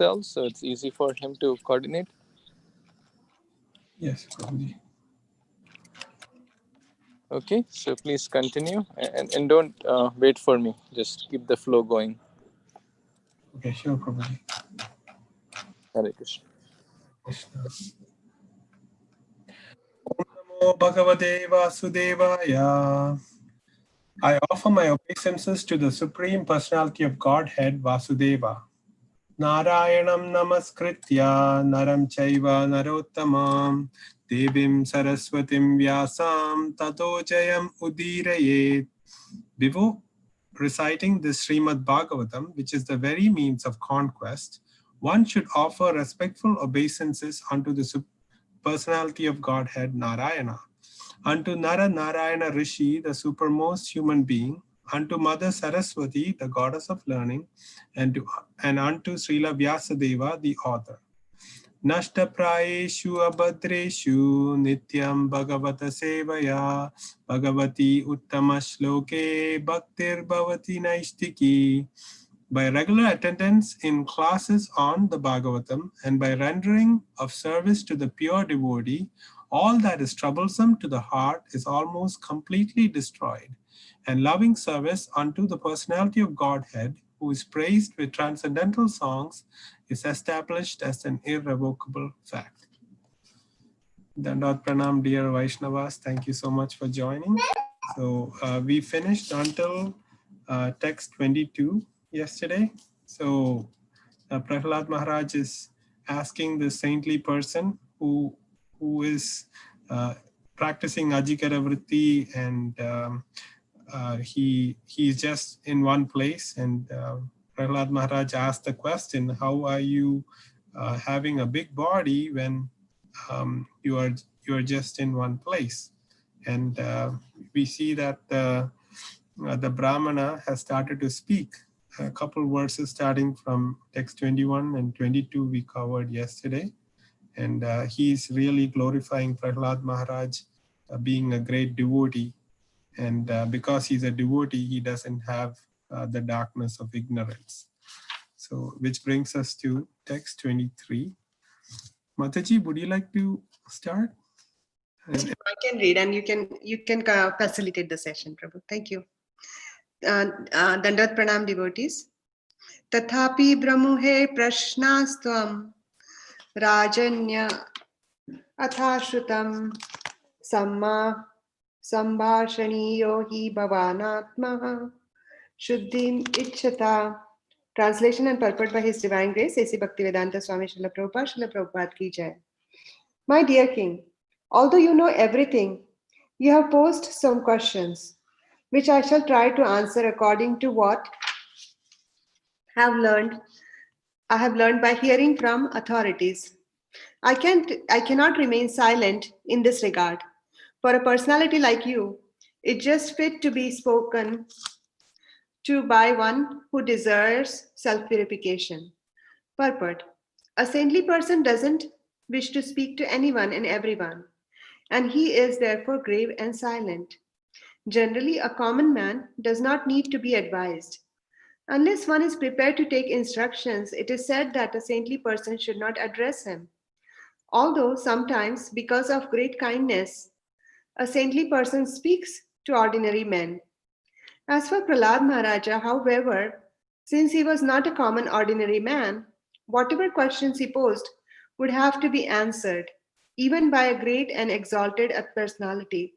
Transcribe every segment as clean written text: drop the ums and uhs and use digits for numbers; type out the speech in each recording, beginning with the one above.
cells, so it's easy for him to coordinate. Yes, Prabhuji. Okay, so please continue and don't wait for me. Just keep the flow going. Okay, sure, Prabhuji. Hare Krishna. Krishna. Om Namo Bhagavate Vasudevaya. I offer my obeisances to the Supreme Personality of Godhead, Vasudeva. Narayanam Namaskritya Naram Chaiva Narottamam Devim Saraswatim Vyasam Tato Jayam Udirayet. Before reciting this Śrīmad-Bhāgavatam, which is the very means of conquest, one should offer respectful obeisances unto the personality of Godhead, Narayana, unto Nara Narayana Rishi, the supermost human being, unto Mother Saraswati, the goddess of learning, and unto Srila Vyasadeva, the author. Nashta prayeshu abhadreshu Nityam Bhagavata Sevaya Bhagavati Uttama Shloke Bhaktir Bhavati Naistiki. By regular attendance in classes on the Bhagavatam and by rendering of service to the pure devotee, all that is troublesome to the heart is almost completely destroyed, and loving service unto the personality of Godhead, who is praised with transcendental songs, is established as an irrevocable fact. Dandat Pranam, dear Vaishnavas. Thank you so much for joining. So we finished until text 22 yesterday. So Prahlad Maharaj is asking the saintly person who is practicing Ajikara Vritti, and he's just in one place, and Prahlad Maharaj asked the question, how are you having a big body when you are just in one place? And we see that the Brahmana has started to speak. A couple verses starting from text 21 and 22 we covered yesterday, and he's really glorifying Prahlad Maharaj being a great devotee, and because he's a devotee, he doesn't have the darkness of ignorance. So, which brings us to text 23. Mataji, would you like to start? I can read, and you can facilitate the session, Prabhu. Thank you. Dandat Pranam, devotees. Tathapi Brahmuhe Prashnastvam Rajanya Athashrutam Samma Sambhashaniyo hi Bhavanatma Shuddhim Ichchata. Translation and purport by His Divine Grace, A.C. Bhaktivedanta Swami Srila Prabhupada, Srila Prabhupada ki jai. My dear King, although you know everything, you have posed some questions, which I shall try to answer according to what I have learned by hearing from authorities. I cannot remain silent in this regard. For a personality like you, it's just fit to be spoken to by one who desires self-purification. Purport. A saintly person doesn't wish to speak to anyone and everyone, and he is therefore grave and silent. Generally, a common man does not need to be advised. Unless one is prepared to take instructions, it is said that a saintly person should not address him. Although sometimes, because of great kindness, a saintly person speaks to ordinary men. As for Prahlad Maharaja, however, since he was not a common ordinary man, whatever questions he posed would have to be answered, even by a great and exalted personality.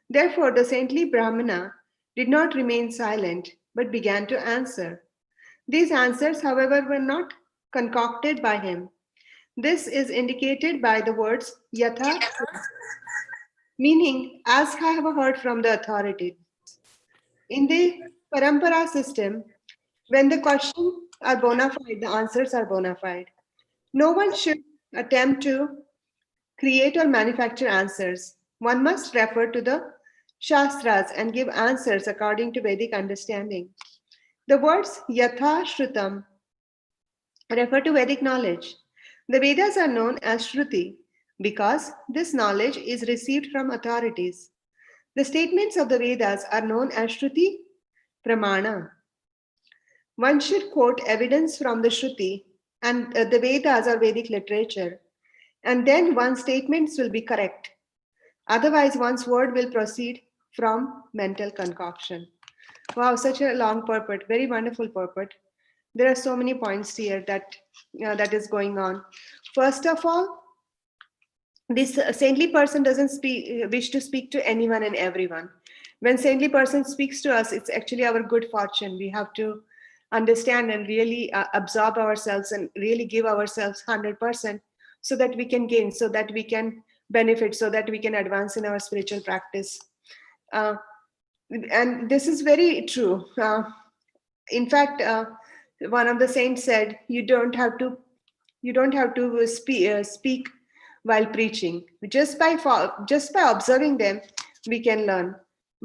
Therefore, the saintly Brahmana did not remain silent, but began to answer. These answers, however, were not concocted by him. This is indicated by the words yatha, meaning as I have heard from the authorities. In the parampara system, when the questions are bona fide, the answers are bona fide. No one should attempt to create or manufacture answers. One must refer to the Shastras and give answers according to Vedic understanding. The words yatha shrutam refer to Vedic knowledge. The Vedas are known as Shruti because this knowledge is received from authorities. The statements of the Vedas are known as Shruti Pramana. One should quote evidence from the Shruti and the Vedas or Vedic literature. And then one's statements will be correct. Otherwise, one's word will proceed from mental concoction. Wow, such a long purport, very wonderful purport. There are so many points here that that is going on. First of all, this saintly person doesn't wish to speak to anyone and everyone. When saintly person speaks to us, it's actually our good fortune. We have to understand and really absorb ourselves and really give ourselves 100% so that we can gain, so that we can benefit, so that we can advance in our spiritual practice. And this is very true. In fact, one of the saints said, you don't have to speak while preaching. Just by observing them, we can learn.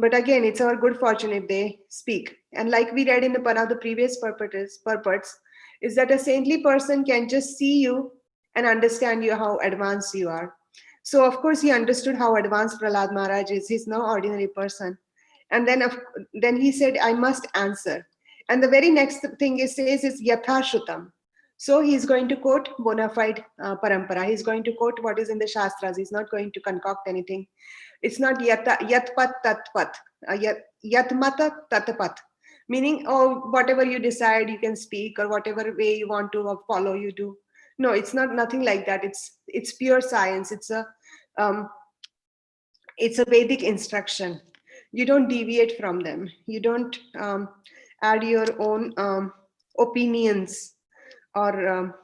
But again, it's our good fortune if they speak. And like we read in one of the previous purports, is that a saintly person can just see you and understand you how advanced you are. So of course he understood how advanced Prahlad Maharaj is. He's no ordinary person. And then he said, I must answer. And the very next thing he says is Yathashrutam. So he's going to quote bona fide parampara. He's going to quote what is in the Shastras. He's not going to concoct anything. It's not yatpat tatpat, yatmata tatapat. Meaning, oh, whatever you decide, you can speak, or whatever way you want to follow, you do. No, it's nothing like that. It's pure science. It's a Vedic instruction. You don't deviate from them. You don't add your own opinions or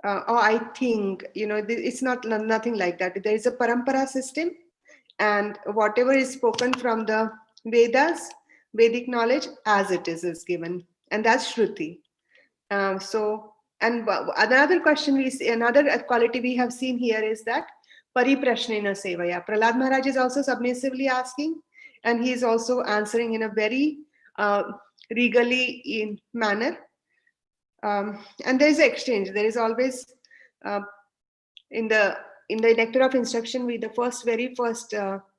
I think, it's nothing like that. There is a parampara system, and whatever is spoken from the Vedas, Vedic knowledge, as it is given, and that's Shruti. And another another quality we have seen here is that Pariprashnena Sevaya. Prahlad Maharaj is also submissively asking, and he is also answering in a very regally in manner. And there is an exchange. There is always in the nectar of instruction, the very first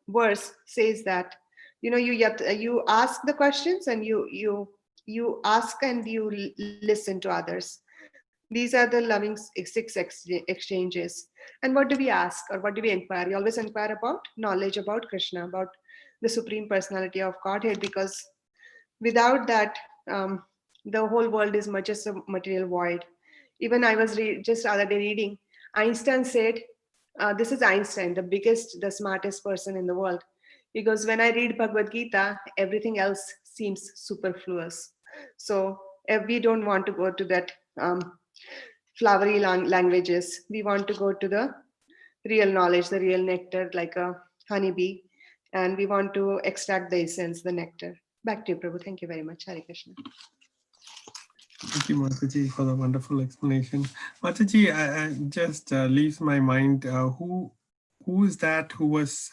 verse says that you ask the questions, and you ask and you listen to others. These are the loving 6 exchanges. And what do we ask, or what do we inquire? We always inquire about knowledge about Kṛṣṇa, about the Supreme Personality of Godhead, because without that, the whole world is just a material void. Even I was just the other day reading, Einstein said, this is Einstein, the smartest person in the world. Because when I read Bhagavad Gita, everything else seems superfluous. So if we don't want to go to that flowery languages, we want to go to the real knowledge, the real nectar, like a honeybee, and we want to extract the essence, the nectar. Back to you, Prabhu. Thank you very much. Hare Krishna. Thank you, Mataji, for the wonderful explanation. Mataji, I just leaves my mind, who is that who was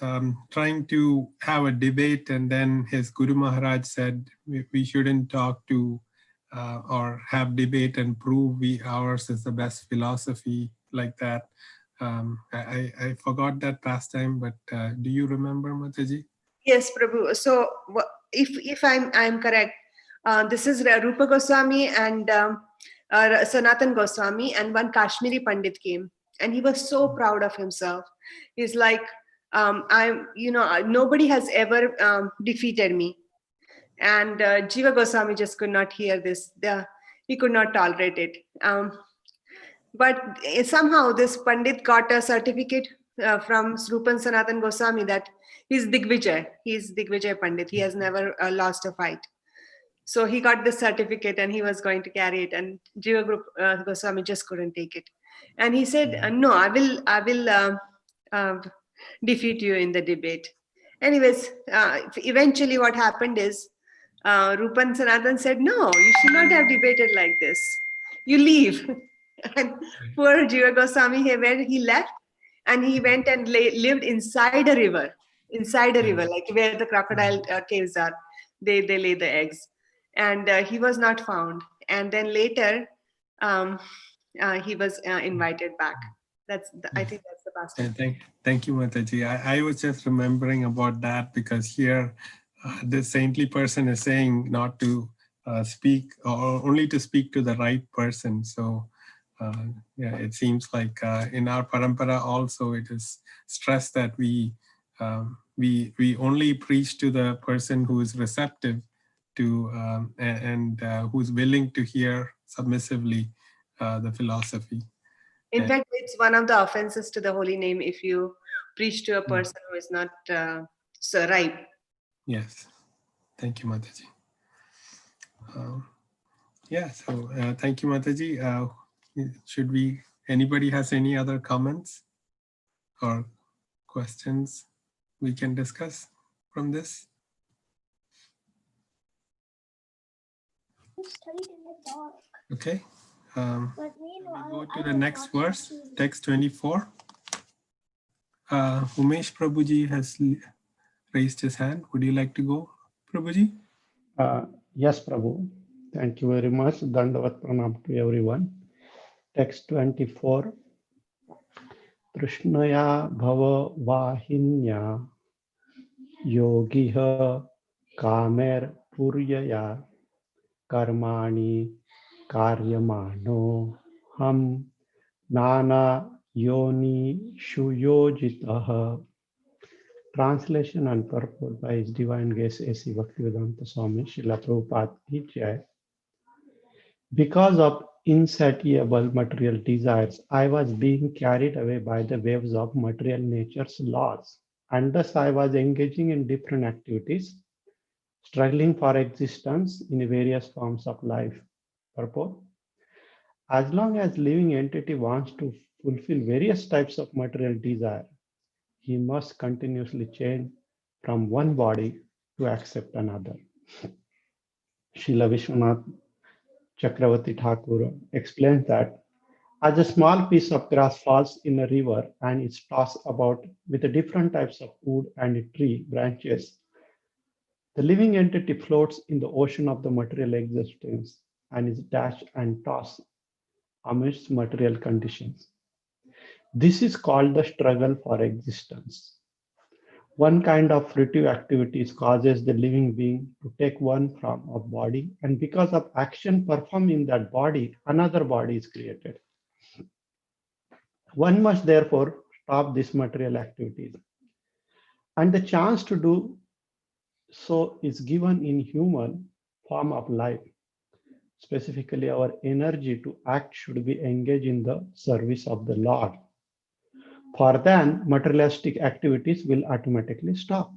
trying to have a debate, and then his Guru Maharaj said we shouldn't talk to or have debate and prove ours is the best philosophy, like that. I forgot that pastime, but do you remember, Mataji? Yes, Prabhu. So if I'm correct, this is Rupa Goswami and Sanatan Goswami, and one Kashmiri Pandit came, and he was so proud of himself. He's like, nobody has ever defeated me. And Jiva Goswami just could not hear this. He could not tolerate it. But somehow this Pandit got a certificate from Rupan Sanatan Goswami that he's Digvijay. He's Digvijay Pandit. He has never lost a fight. So he got this certificate and he was going to carry it. And Jiva Goswami just couldn't take it. And he said, no, I will defeat you in the debate. Anyways, eventually what happened is, Rupan Sanatan said, no, you should not have debated like this. You leave. And poor Jiva Goswami, he left, and he went and lived inside a river, like where the crocodile caves are. They lay the eggs. And he was not found. And then later, he was invited back. I think that's the past. Thank you, Mataji. I was just remembering about that, because here the saintly person is saying not to speak, or only to speak to the right person. So yeah, it seems like in our parampara also it is stressed that we only preach to the person who is receptive to and who's willing to hear submissively the philosophy. In fact, it's one of the offenses to the holy name if you preach to a person who is not so ripe. Yes, thank you, Mataji. Yeah, so thank you, Mataji. Should we? Anybody has any other comments or questions we can discuss from this? Okay. We go to the next verse, text 24. Umesh Prabhuji has raised his hand. Would you like to go, Prabhuji? Yes, Prabhu. Thank you very much. Dandavat pranam to everyone. Text 24. Krishnaya bhava vahinya yogiha kamer puryaya karmani karyamano ham nana yoni shuyojitaha. Translation and purport by His Divine Grace A.C. Bhaktivedanta Swami Srila Prabhupada Ki Jai. Because of insatiable material desires, I was being carried away by the waves of material nature's laws, and thus I was engaging in different activities, struggling for existence in various forms of life. Purport: as long as living entity wants to fulfill various types of material desire, he must continuously change from one body to accept another. Srila Vishwanath Chakravarti Thakur explains that as a small piece of grass falls in a river and is tossed about with the different types of wood and tree branches, the living entity floats in the ocean of the material existence and is dashed and tossed amidst material conditions. This is called the struggle for existence. One kind of fruitive activities causes the living being to take one form of body, and because of action performed in that body, another body is created. One must therefore stop these material activities, and the chance to do so is given in human form of life. Specifically, our energy to act should be engaged in the service of the Lord. For then, materialistic activities will automatically stop.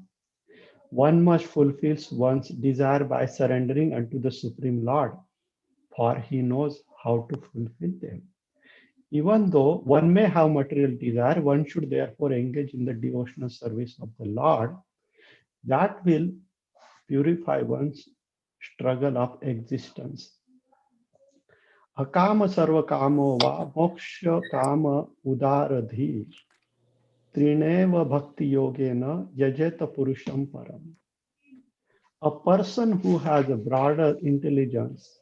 One must fulfill one's desire by surrendering unto the Supreme Lord, for he knows how to fulfill them. Even though one may have material desire, one should therefore engage in the devotional service of the Lord. That will purify one's struggle of existence. Akama sarva kamo va moksha kama udaradhi trineva bhakti yogena yajeta purusham param. A person who has a broader intelligence,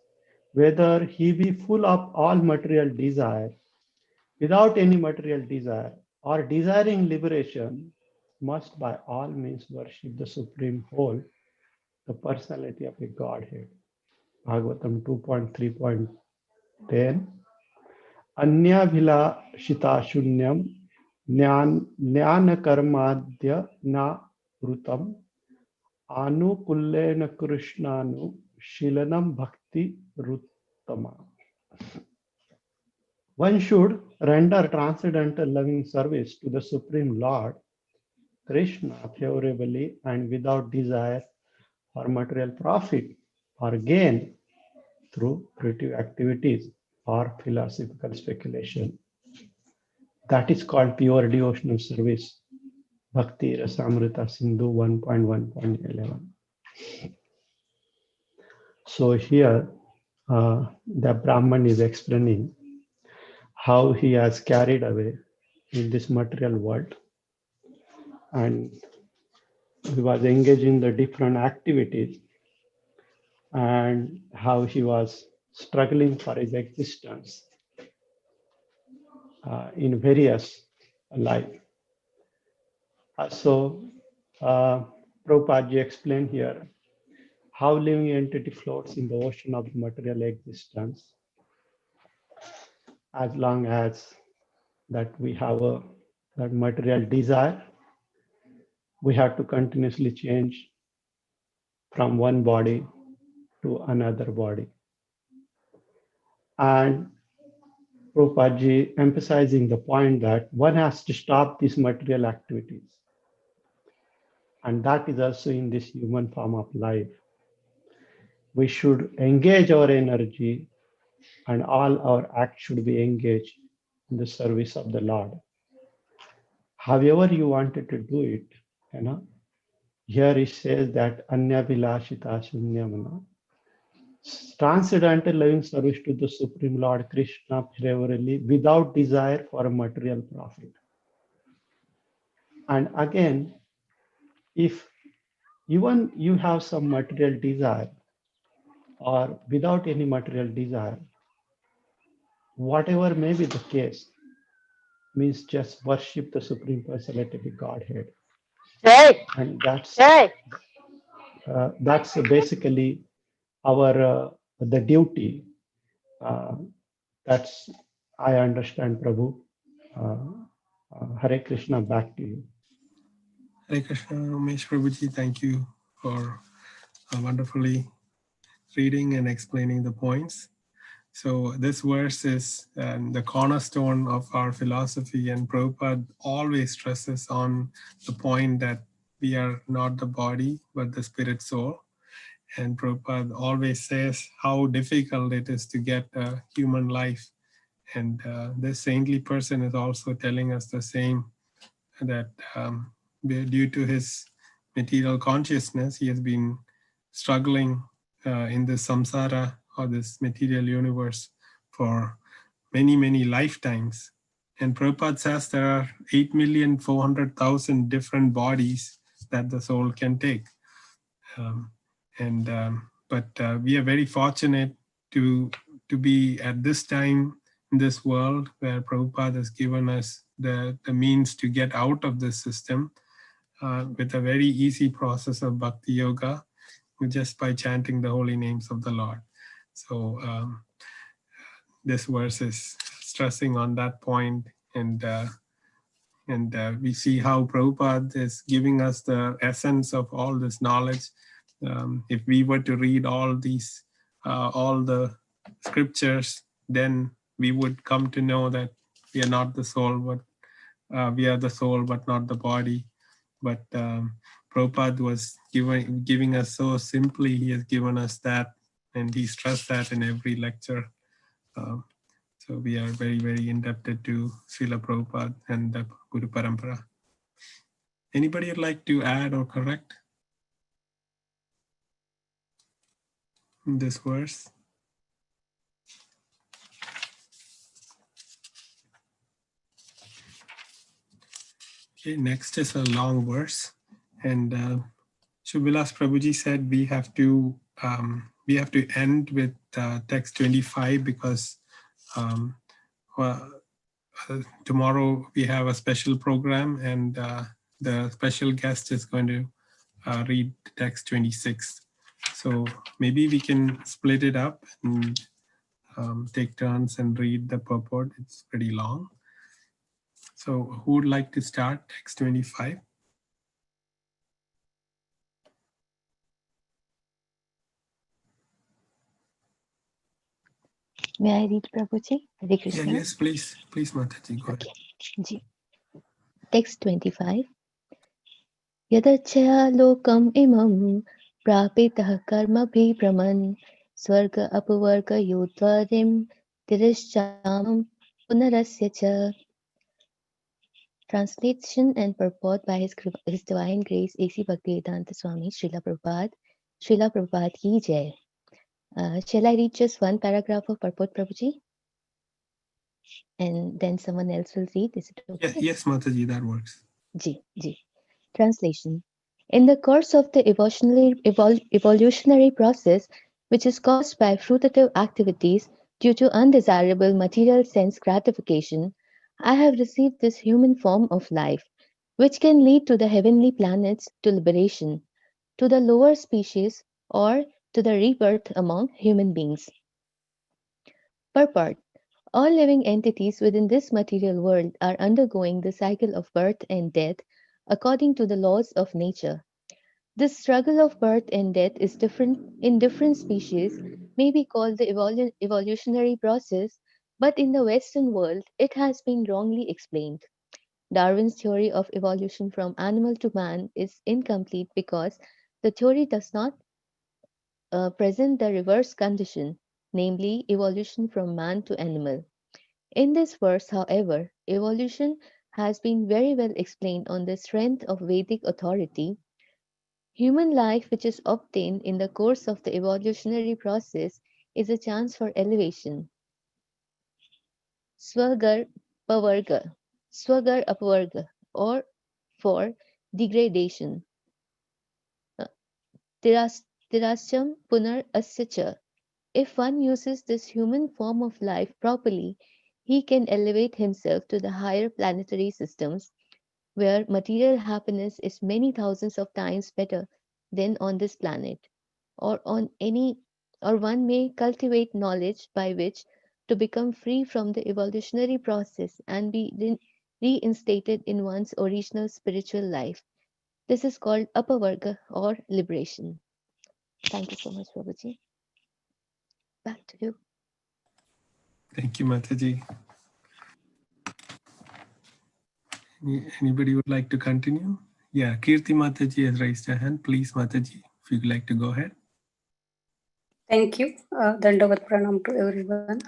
whether he be full of all material desire, without any material desire, or desiring liberation, must by all means worship the Supreme Whole, the personality of a Godhead. Bhagavatam 2.3.10. Anyabhilashita shunyam jnana karmadya na rutam anukullena Kṛṣṇanu shilanam bhakti ruttama. One should render transcendental loving service to the Supreme Lord, Kṛṣṇa, favorably and without desire for material profit or gain through creative activities or philosophical speculation. That is called pure devotional service. Bhakti Rasamrita Sindhu 1.1.11. So here the Brahman is explaining how he has carried away in this material world, and he was engaged in the different activities, and how he was struggling for his existence in various life. So Prabhupada ji explained here how living entity floats in the ocean of material existence, as long as that we have that material desire, we have to continuously change from one body to another body. And Prabhupada ji emphasizing the point that one has to stop these material activities. And that is also in this human form of life. We should engage our energy, and all our acts should be engaged in the service of the Lord. However you wanted to do it, here it says that Anya Vilashita Shunyamana, transcendental loving service to the Supreme Lord Kṛṣṇa primarily without desire for a material profit. And again, if even you have some material desire or without any material desire, whatever may be the case, means just worship the Supreme Personality of Godhead. And that's basically our the duty. That's I understand, Prabhu. Hare Krishna, back to you. Hare Krishna, Umesh Prabhuji, thank you for wonderfully reading and explaining the points. So this verse is the cornerstone of our philosophy, and Prabhupada always stresses on the point that we are not the body, but the spirit soul. And Prabhupada always says how difficult it is to get a human life. And this saintly person is also telling us the same, that due to his material consciousness, he has been struggling in this samsara, or this material universe, for many, many lifetimes. And Prabhupada says there are 8,400,000 different bodies that the soul can take. But we are very fortunate to be at this time in this world where Prabhupada has given us the means to get out of this system with a very easy process of bhakti yoga, just by chanting the holy names of the Lord. So this verse is stressing on that point, and we see how Prabhupada is giving us the essence of all this knowledge. If we were to read all these, all the scriptures, then we would come to know that we are not the soul, but we are the soul, but not the body. But Prabhupada was giving us so simply. He has given us that, and he stressed that in every lecture. So we are very, very indebted to Srila Prabhupada and the Guru Parampara. Anybody would like to add or correct in this verse? Okay, next is a long verse, and Shubhilas Prabhuji said we have to end with text 25 because tomorrow we have a special program, and the special guest is going to read text 26. So maybe we can split it up and take turns and read the purport. It's pretty long. So who would like to start text 25? May I read, Prabhuji? Hare Krishna. Yeah, yes, please, Mataji, go ahead. Okay. Text 25. Yadachaya lokam imam prapitah karma bhibraman swarga apavarga yodvarim tirishchamam punarasya cha. Translation and purport by His Divine Grace A.C. Bhaktivedanta Swami Srila Prabhupada. Srila Prabhupada ki jai. Shall I read just one paragraph of purport, Prabhuji? And then someone else will read. Is it okay? Yes, Mataji, that works. Ji. Translation. In the course of the evolutionary process, which is caused by fruitative activities due to undesirable material sense gratification, I have received this human form of life, which can lead to the heavenly planets to liberation, to the lower species or to the rebirth among human beings. Purport. All living entities within this material world are undergoing the cycle of birth and death according to the laws of nature. This struggle of birth and death is different in different species, may be called the evolutionary process, but in the Western world it has been wrongly explained. Darwin's theory of evolution from animal to man is incomplete because the theory does not present the reverse condition, namely evolution from man to animal. In this verse, however, evolution has been very well explained on the strength of Vedic authority. Human life, which is obtained in the course of the evolutionary process, is a chance for elevation. Swagar Pavarga, Swagar Apavarga, or for degradation. Tiras- Tirasyam Punar Asya. If one uses this human form of life properly, he can elevate himself to the higher planetary systems where material happiness is many thousands of times better than on this planet, or on any, or one may cultivate knowledge by which to become free from the evolutionary process and be reinstated in one's original spiritual life. This is called Apavarga or liberation. Thank you so much, Prabhuji. Back to you. Thank you, Mataji. Anybody would like to continue? Yeah, Kirti Mataji has raised her hand. Please, Mataji, if you'd like to go ahead. Thank you. Dandavat pranam to everyone.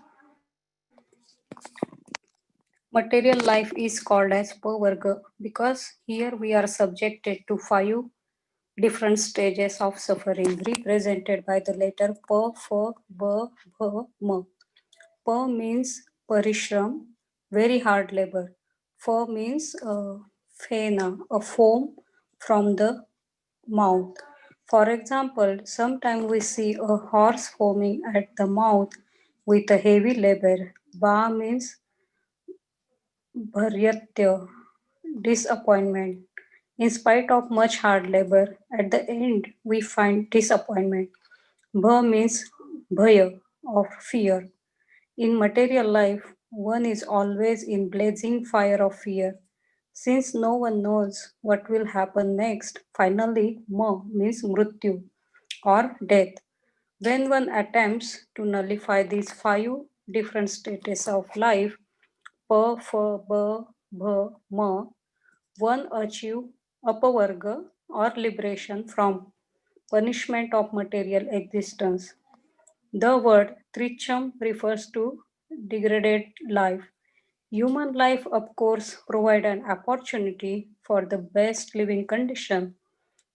Material life is called as Pavarga because here we are subjected to 5 different stages of suffering represented by the letter Pa, Fa, Ba, Bha, Ma. Pa means parishram, very hard labor. Fa means phena, a foam from the mouth. For example, sometimes we see a horse foaming at the mouth with a heavy labor. Ba means bharyatya, disappointment. In spite of much hard labor, at the end we find disappointment. Bha means bhaya, of fear. In material life, one is always in blazing fire of fear. Since no one knows what will happen next, finally, ma means mrityu or death. When one attempts to nullify these 5 different stages of life, pa, fa, ba, bha, ma, one achieve apavarga or liberation from punishment of material existence. The word tricham refers to degraded life. Human life, of course, provide an opportunity for the best living condition.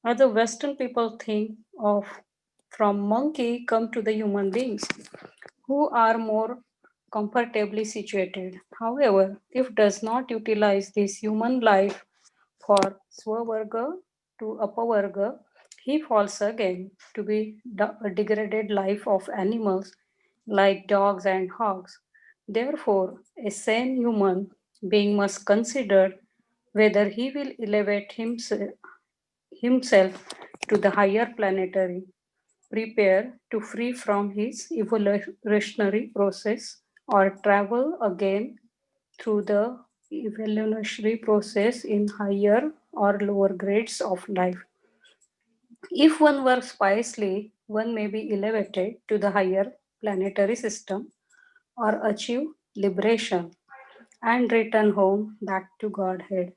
As the Western people think of, from monkey come to the human beings who are more comfortably situated. However, if does not utilize this human life for swavarga to apavarga, he falls again to be a degraded life of animals like dogs and hogs. Therefore, a sane human being must consider whether he will elevate himself to the higher planetary, prepare to free from his evolutionary process, or travel again through the evolutionary process in higher or lower grades of life. If one works wisely, one may be elevated to the higher planetary system or achieve liberation and return home back to Godhead.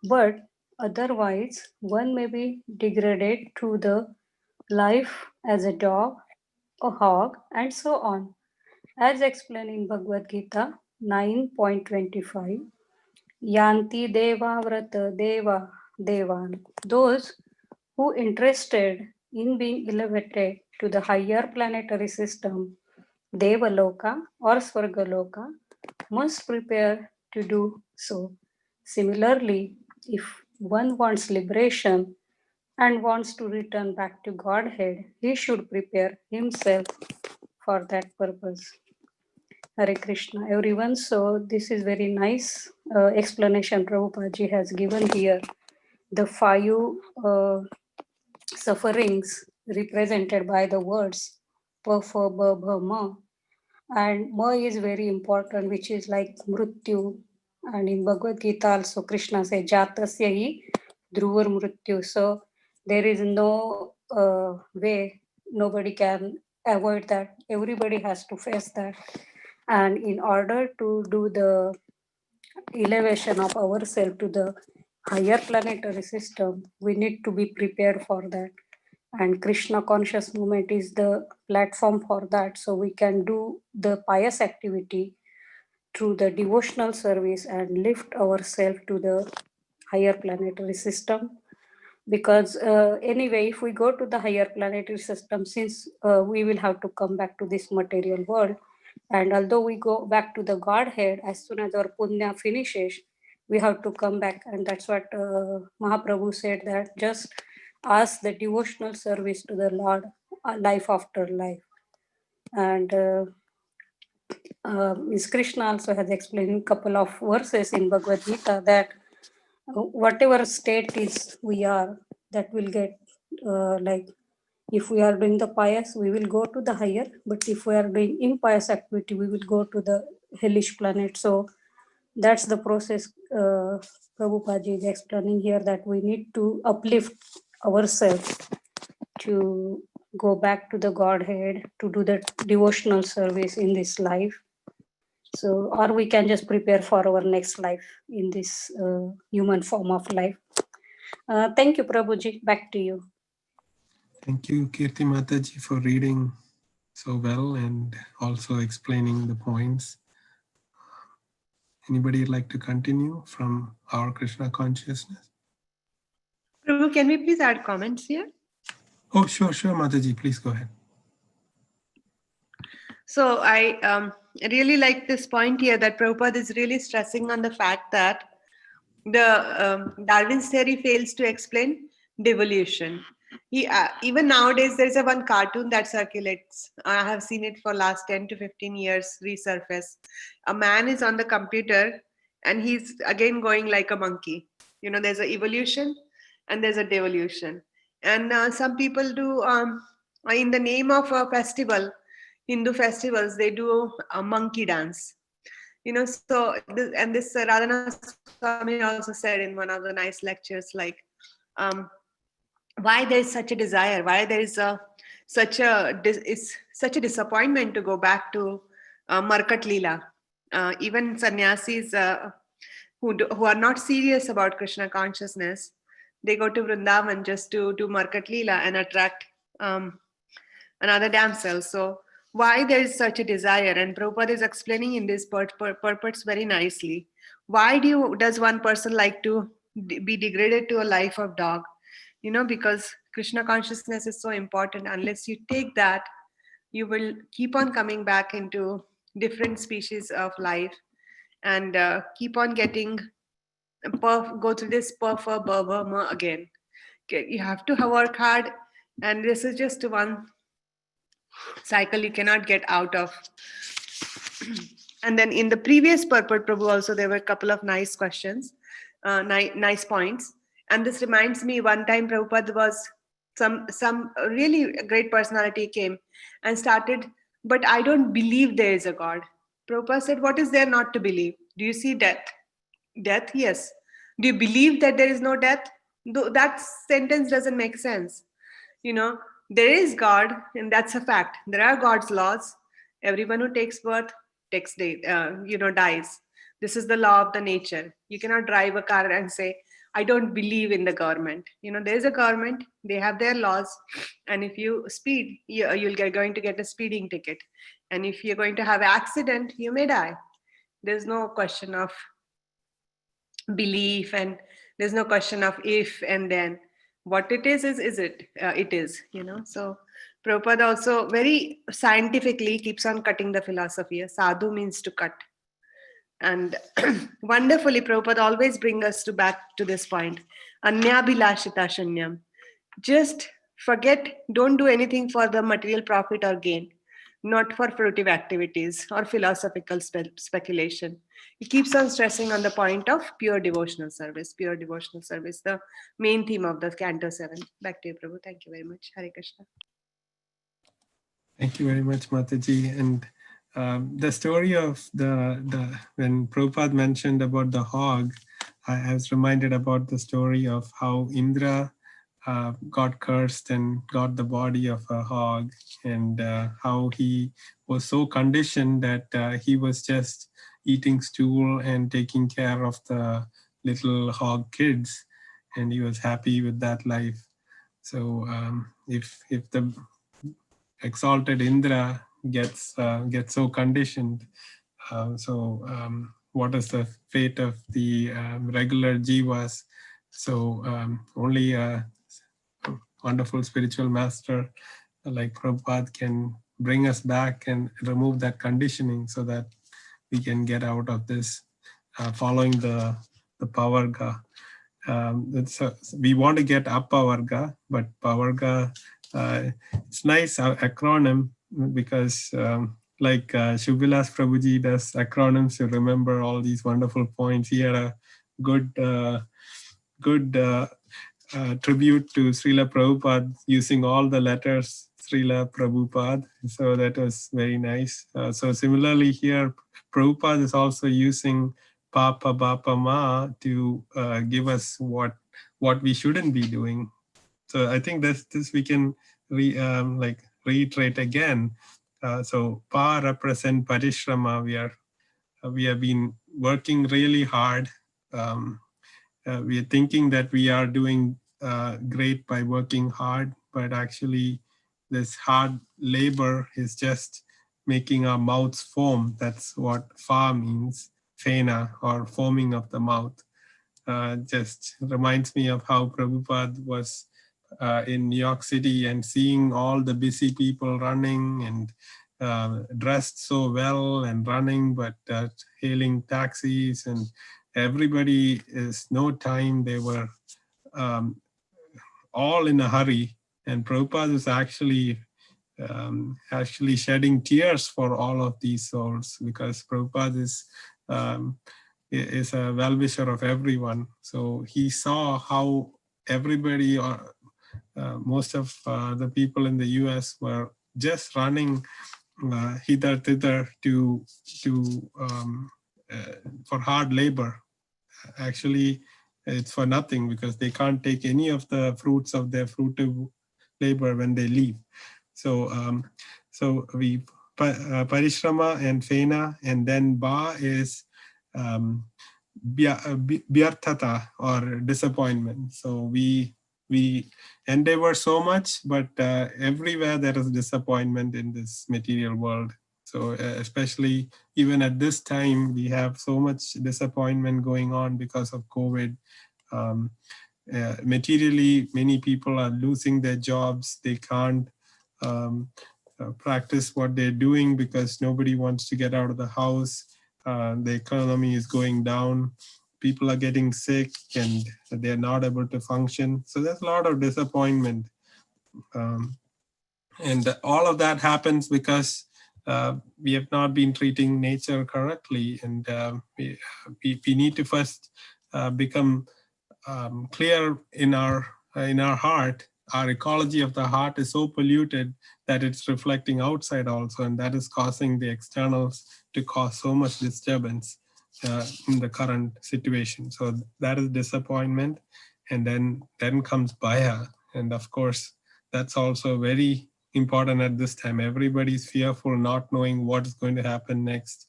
But otherwise, one may be degraded to the life as a dog, a hog, and so on. As explained in Bhagavad Gita 9.25, Yanti Deva Vrata Deva Devan. Those who interested in being elevated to the higher planetary system, Devaloka or Swargaloka, must prepare to do so. Similarly, if one wants liberation and wants to return back to Godhead, he should prepare himself for that purpose. Hare Krishna, everyone. So this is very nice explanation Prabhupada has given here. The 5 sufferings represented by the words pa, fa, ba, bha, ma. And ma is very important, which is like mrityu. And in Bhagavad Gita also Krishna says jatasya hi dhruvar mrityu. So there is no way nobody can avoid that. Everybody has to face that. And in order to do the elevation of ourselves to the higher planetary system, we need to be prepared for that. And Krishna conscious movement is the platform for that. So we can do the pious activity through the devotional service and lift ourselves to the higher planetary system. Because anyway, if we go to the higher planetary system, since we will have to come back to this material world, and although we go back to the Godhead, as soon as our punya finishes, we have to come back. And that's what Mahaprabhu said, that just ask the devotional service to the Lord, life after life. And Ms. Krishna also has explained a couple of verses in Bhagavad Gita that whatever state is we are, that will get like, if we are doing the pious, we will go to the higher, but if we are doing impious activity, we will go to the hellish planet. So that's the process Prabhupada is explaining here, that we need to uplift ourselves to go back to the Godhead, to do the devotional service in this life. So, or we can just prepare for our next life in this human form of life. Thank you, Prabhuji. Back to you. Thank you, Kirti Mataji, for reading so well and also explaining the points. Anybody like to continue from our Krishna consciousness? Prabhu, can we please add comments here? Oh, sure, Mataji, please go ahead. So I really like this point here that Prabhupada is really stressing on the fact that the Darwin's theory fails to explain devolution. Even nowadays, there is a one cartoon that circulates. I have seen it for last 10 to 15 years resurface. A man is on the computer and he's again going like a monkey. You know, there's an evolution and there's a devolution. And some people do, in the name of a festival, Hindu festivals, they do a monkey dance. You know, so this Radhana Swami also said in one of the nice lectures, like, why there is such a desire, why there is such a disappointment to go back to Markat Leela. Even sannyasis who are not serious about Krishna consciousness, they go to Vrindavan just to do Markat Leela and attract another damsel. So why there is such a desire? And Prabhupada is explaining in this purports very nicely. Why does one person like to be degraded to a life of dog? You know, because Krishna consciousness is so important. Unless you take that, you will keep on coming back into different species of life and keep on getting go through this again. Okay, you have to work hard, and this is just one cycle you cannot get out of. And then in the previous purport, Prabhu, also there were a couple of nice questions, nice points. And this reminds me, one time Prabhupada was, some really great personality came and started, but I don't believe there is a God. Prabhupada said, what is there not to believe? Do you see death? Death, yes. Do you believe that there is no death? That sentence doesn't make sense. You know, there is God, and that's a fact. There are God's laws. Everyone who takes birth dies. This is the law of the nature. You cannot drive a car and say, I don't believe in the government. You know, there is a government. They have their laws, and if you speed, you'll going to get a speeding ticket. And if you're going to have an accident, you may die. There's no question of belief, and there's no question of if and then. What it is it? It is, you know. So Prabhupada also very scientifically keeps on cutting the philosophy. Sadhu means to cut. And wonderfully, Prabhupada always brings us back to this point. Anyabhilashita shunyam. Just forget, don't do anything for the material profit or gain. not for fruitive activities or philosophical speculation. He keeps on stressing on the point of pure devotional service, the main theme of the Canto 7. Back to you, Prabhu. Thank you very much. Hare Krishna. Thank you very much, Mataji. And the story of when Prabhupada mentioned about the hog, I was reminded about the story of how Indra got cursed and got the body of a hog, and how he was so conditioned that he was just eating stool and taking care of the little hog kids, and he was happy with that life. So if the exalted Indra gets so conditioned, what is the fate of the regular jivas? So only a wonderful spiritual master like Prabhupada can bring us back and remove that conditioning so that we can get out of this following the pavarga. We want to get up pavarga, but pavarga, it's nice acronym because like Shubhilas Prabhuji does acronyms to remember all these wonderful points. He had a good tribute to Srila Prabhupada using all the letters Srila Prabhupada. So that was very nice. So similarly here, Prabhupada is also using Papa Bapa Ma to give us what we shouldn't be doing. So I think this we can reiterate again. So Pa represent Parishrama. We have been working really hard. We are thinking that we are doing great by working hard, but actually this hard labor is just making our mouths foam. That's what Fa means, Fena, or foaming of the mouth. Just reminds me of how Prabhupada was in New York City and seeing all the busy people running and dressed so well and running, but hailing taxis, and everybody is no time. They were all in a hurry, and Prabhupada is actually shedding tears for all of these souls, because Prabhupada is a well-wisher of everyone. So he saw how everybody, most of the people in the US were just running hither thither for hard labor. Actually, it's for nothing, because they can't take any of the fruits of their fruitive labor when they leave. So we Parishrama and Fena, and then Ba is Vyarthata, or disappointment. So we endeavor so much, but everywhere there is disappointment in this material world. So especially even at this time, we have so much disappointment going on because of COVID. Materially, many people are losing their jobs. They can't practice what they're doing because nobody wants to get out of the house. The economy is going down. People are getting sick and they're not able to function. So there's a lot of disappointment. And all of that happens because we have not been treating nature correctly. And we need to first become clear in our heart. Our ecology of the heart is so polluted that it's reflecting outside also, and that is causing the externals to cause so much disturbance in the current situation. So that is disappointment, and then comes Bhaya, and of course that's also very important at this time. Everybody's fearful, not knowing what is going to happen next.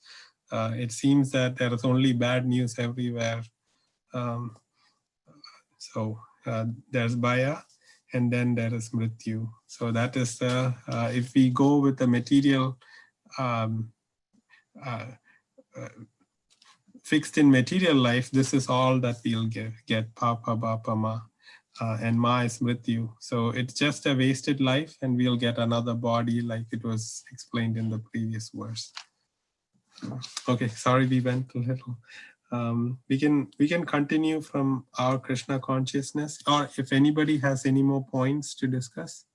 It seems that there is only bad news everywhere. So there's Bhaya, and then there is Mrityu. So that is if we go with the material, fixed in material life, this is all that we'll get Papa, Bapa, Ma, and Ma is Mrityu. So it's just a wasted life, and we'll get another body like it was explained in the previous verse. Okay, sorry we went a little. We can continue from our Krishna consciousness, or if anybody has any more points to discuss.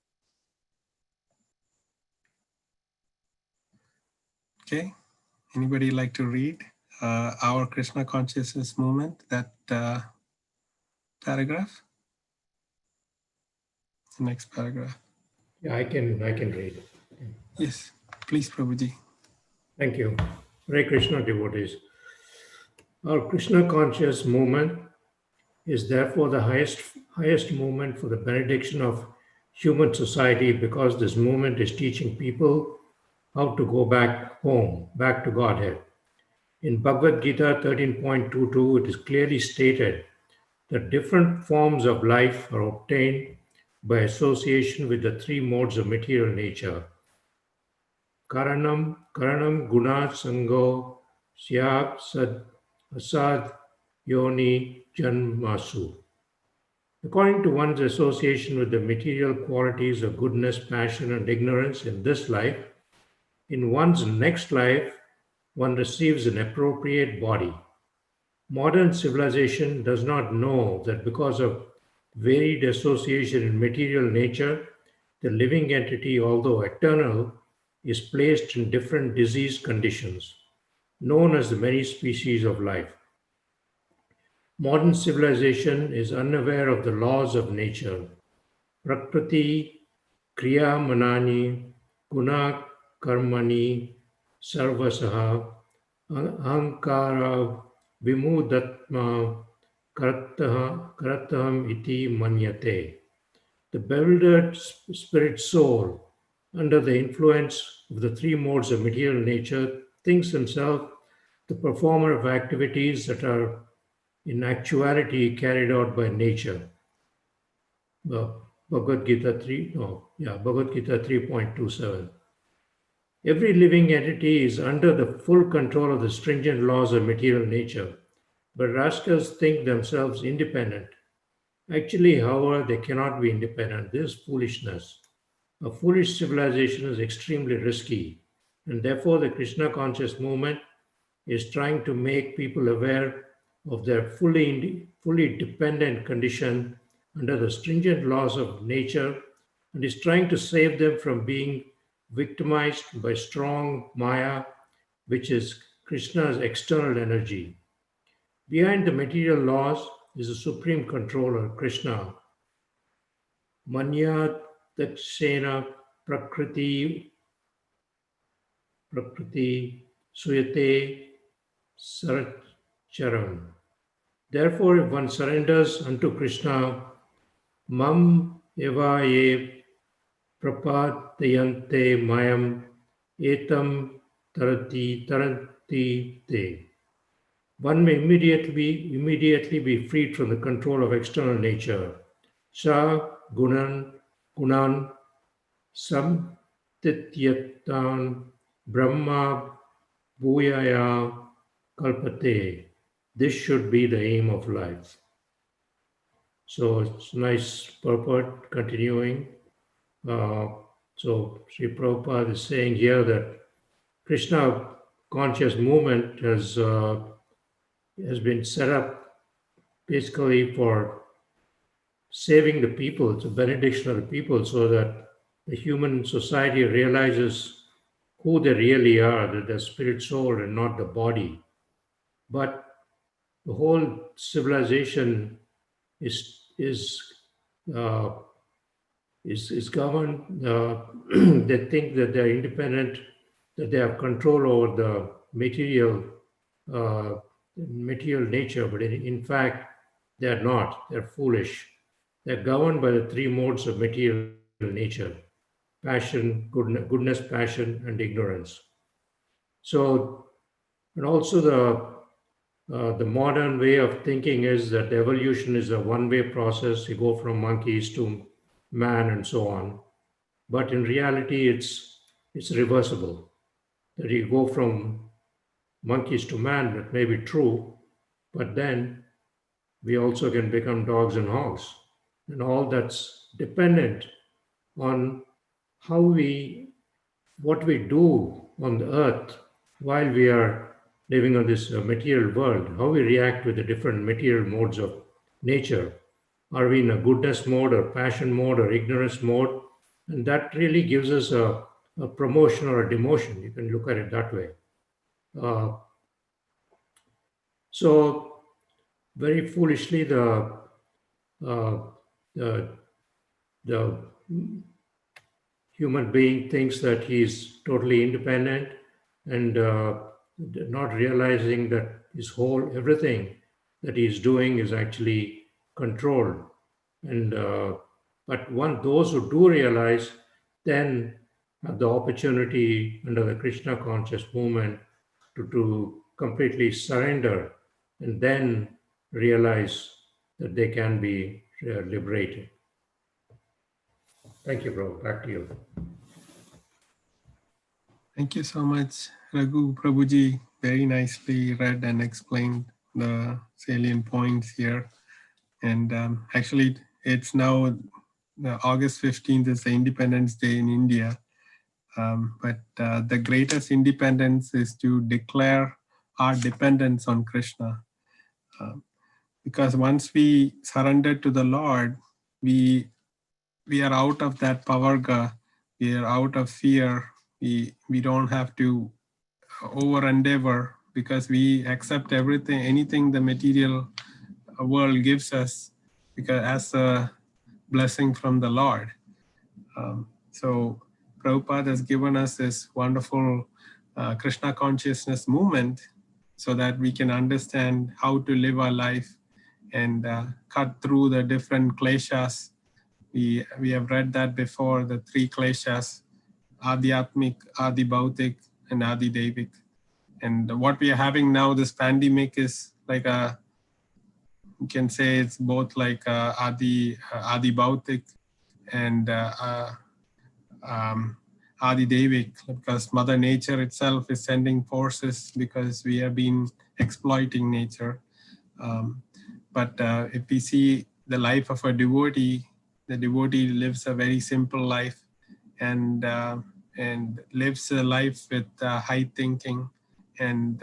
Okay. Anybody like to read our Krishna consciousness movement, that paragraph? The next paragraph. Yeah, I can read. Yes, please, Prabhuji. Thank you. Hare Krishna devotees. Our Krishna conscious movement is therefore the highest movement for the benediction of human society, because this movement is teaching people how to go back home, back to Godhead. In Bhagavad Gita 13.22, it is clearly stated that different forms of life are obtained by association with the three modes of material nature. Karanam guna sango syab sad asad yoni janmasu. According to one's association with the material qualities of goodness, passion, and ignorance in this life, in one's next life, one receives an appropriate body. Modern civilization does not know that because of varied association in material nature, the living entity, although eternal, is placed in different disease conditions, known as the many species of life. Modern civilization is unaware of the laws of nature. Prakriti, Kriya Manani, Guna Karmani, Sarvasaha, Ahankara, Vimudatma, Karataham iti manyate. The bewildered spirit soul, under the influence of the three modes of material nature, thinks himself the performer of activities that are in actuality carried out by nature. Bhagavad Gita 3.27. Every living entity is under the full control of the stringent laws of material nature, but rascals think themselves independent. Actually, however, they cannot be independent. This is foolishness. A foolish civilization is extremely risky, and therefore the Krishna conscious movement is trying to make people aware of their fully dependent condition under the stringent laws of nature, and is trying to save them from being victimized by strong Maya, which is Krishna's external energy. Behind the material laws is the supreme controller, Krishna. Manya Dakshena Prakriti Suyate Sarcharam. Therefore, if one surrenders unto Krishna, Mam eva ye prapadayante mayam etam taranti te. One may immediately be freed from the control of external nature. Sa gunan samtityatan brahma bhuyaya kalpate. This should be the aim of life. So it's nice purport continuing. So Sri Prabhupada is saying here that Krishna conscious movement has been set up basically for saving the people. It's a benediction of the people so that the human society realizes who they really are, that they're spirit soul and not the body. But the whole civilization is governed. They think that they're independent, that they have control over the material nature, but in fact, they're not. They're foolish. They're governed by the three modes of material nature: passion, goodness, passion, and ignorance. So, and also the modern way of thinking is that evolution is a one-way process. You go from monkeys to man and so on. But in reality, it's reversible. That you go from monkeys to man, that may be true, but then we also can become dogs and hogs. And all that's dependent on what we do on the earth while we are living on this material world, how we react with the different material modes of nature. Are we in a goodness mode or passion mode or ignorance mode? And that really gives us a promotion or a demotion. You can look at it that way. So very foolishly, uh, the human being thinks that he's totally independent, and not realizing that his whole everything that he's doing is actually controlled. And but those who do realize, then have the opportunity under the Krishna conscious movement to completely surrender, and then realize that they can be liberated. Thank you, bro. Back to you. Thank you so much, Raghu Prabhuji. Very nicely read and explained the salient points here. And actually, it's now August 15th is the Independence Day in India. But the greatest independence is to declare our dependence on Krishna. Because once we surrender to the Lord, we are out of that pavarga, we are out of fear, we don't have to over endeavor, because we accept everything, anything the material world gives us, because as a blessing from the Lord. So Prabhupada has given us this wonderful Krishna consciousness movement so that we can understand how to live our life and cut through the different kleshas. We have read that before, the three kleshas, Adhyatmik, Adi Bhautik, and Adi Devik. And what we are having now, this pandemic, is like you can say it's both like Adi Bhautik and Adi Devik, because Mother Nature itself is sending forces because we have been exploiting nature. But if we see the life of a devotee, the devotee lives a very simple life and lives a life with high thinking and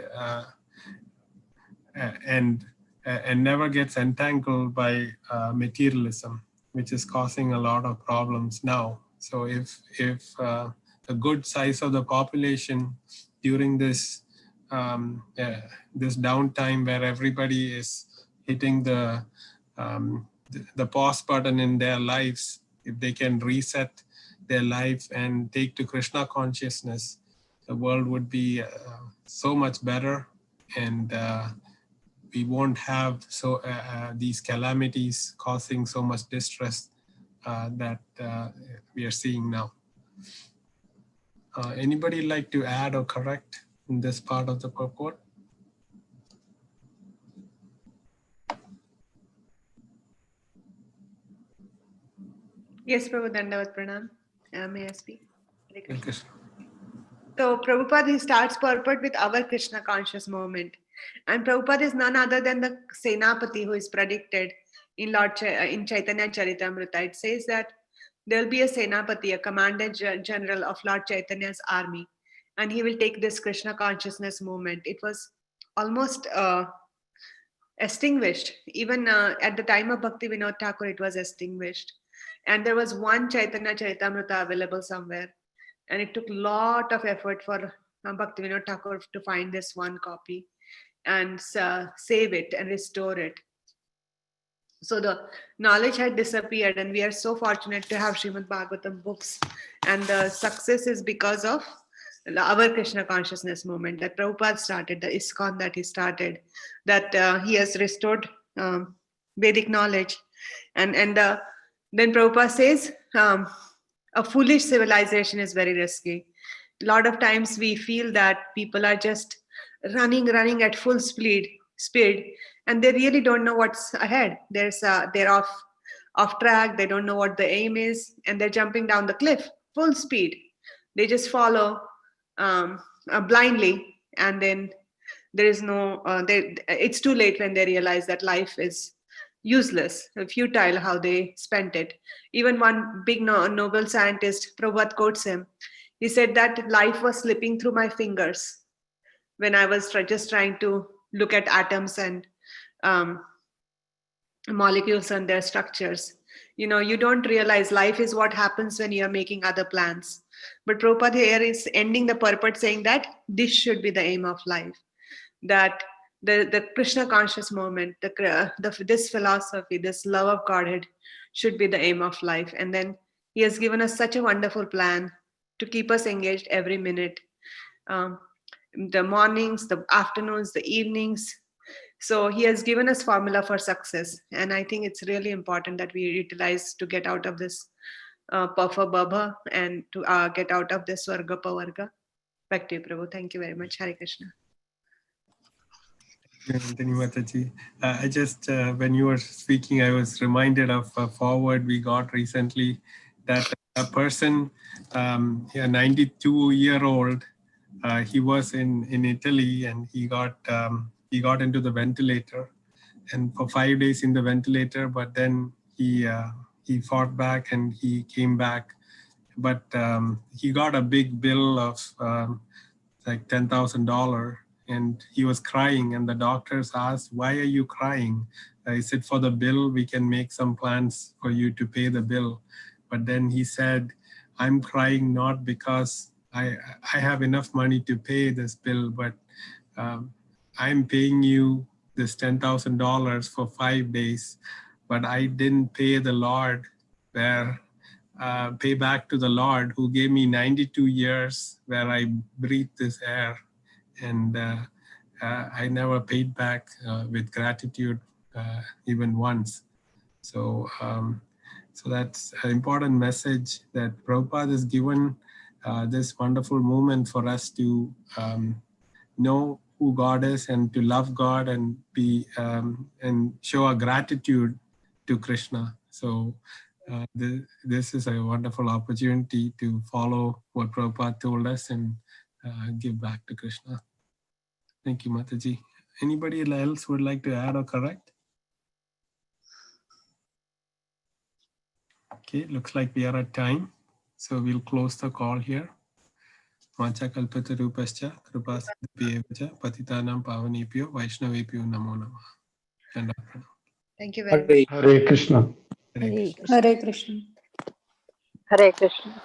never gets entangled by materialism, which is causing a lot of problems now. So if a good size of the population during this this downtime where everybody is hitting the pause button in their lives, if they can reset their life and take to Krishna consciousness, the world would be so much better, and we won't have these calamities causing so much distress that we are seeing now. Anybody like to add or correct in this part of the purport? Yes, Prabhu, Dandavat Pranam. May I speak? Hare Krishna. So Prabhupada, he starts purport with our Krishna conscious moment. And Prabhupada is none other than the Senapati who is predicted in in Chaitanya Charitamrita. It says that there will be a Senapati, a commander general of Lord Chaitanya's army, and he will take this Krishna consciousness movement. It was almost extinguished. Even at the time of Bhakti Vinod Thakur, it was extinguished. And there was one Chaitanya Charitamrita available somewhere. And it took a lot of effort for Bhakti Vinod Thakur to find this one copy and save it and restore it. So the knowledge had disappeared, and we are so fortunate to have Śrīmad-Bhāgavatam books. And the success is because of our Krishna consciousness movement that Prabhupada started, the ISKCON that he started, that he has restored Vedic knowledge. And then Prabhupada says, a foolish civilization is very risky. A lot of times we feel that people are just running at full speed, and they really don't know what's ahead. They're off track. They don't know what the aim is, and they're jumping down the cliff full speed. They just follow blindly, and then there is no. It's too late when they realize that life is useless, futile, how they spent it. Even one big Nobel scientist, Prabhupada, quotes him. He said that life was slipping through my fingers when I was just trying to look at atoms and molecules and their structures. You don't realize life is what happens when you're making other plans. But Prabhupada here is ending the purport saying that this should be the aim of life. That the Krishna conscious moment, this philosophy, this love of Godhead should be the aim of life. And then he has given us such a wonderful plan to keep us engaged every minute. The mornings, the afternoons, the evenings. So he has given us formula for success. And I think it's really important that we utilize to get out of this Pafa Baba and to get out of this Swarga Pavarga. Back to you, Prabhu. Thank you very much. Hare Krishna. Anthony Mataji. I just, when you were speaking, I was reminded of a forward we got recently that a person, a 92-year-old, he was in Italy and he got into the ventilator, and for 5 days in the ventilator, but then he fought back and he came back. But he got a big bill of like $10,000. And he was crying, and the doctors asked, "Why are you crying?" I said, "For the bill, we can make some plans for you to pay the bill." But then he said, "I'm crying not because I have enough money to pay this bill, but I'm paying you this $10,000 for 5 days, but I didn't pay the Lord pay back to the Lord who gave me 92 years where I breathed this air. And I never paid back with gratitude even once." So that's an important message that Prabhupada has given this wonderful moment for us to know who God is and to love God and be and show our gratitude to Kṛṣṇa. So this is a wonderful opportunity to follow what Prabhupada told us and give back to Kṛṣṇa. Thank you, Mataji. Anybody else would like to add or correct? Okay, looks like we are at time. So we'll close the call here. Mancha kalpatarupascha kripasindhubhyevacha patitanam pavanebhyo vaishnavebhyo namo namah. And Thank you very much. Hare Krishna. Hare Krishna. Hare Krishna. Hare Krishna.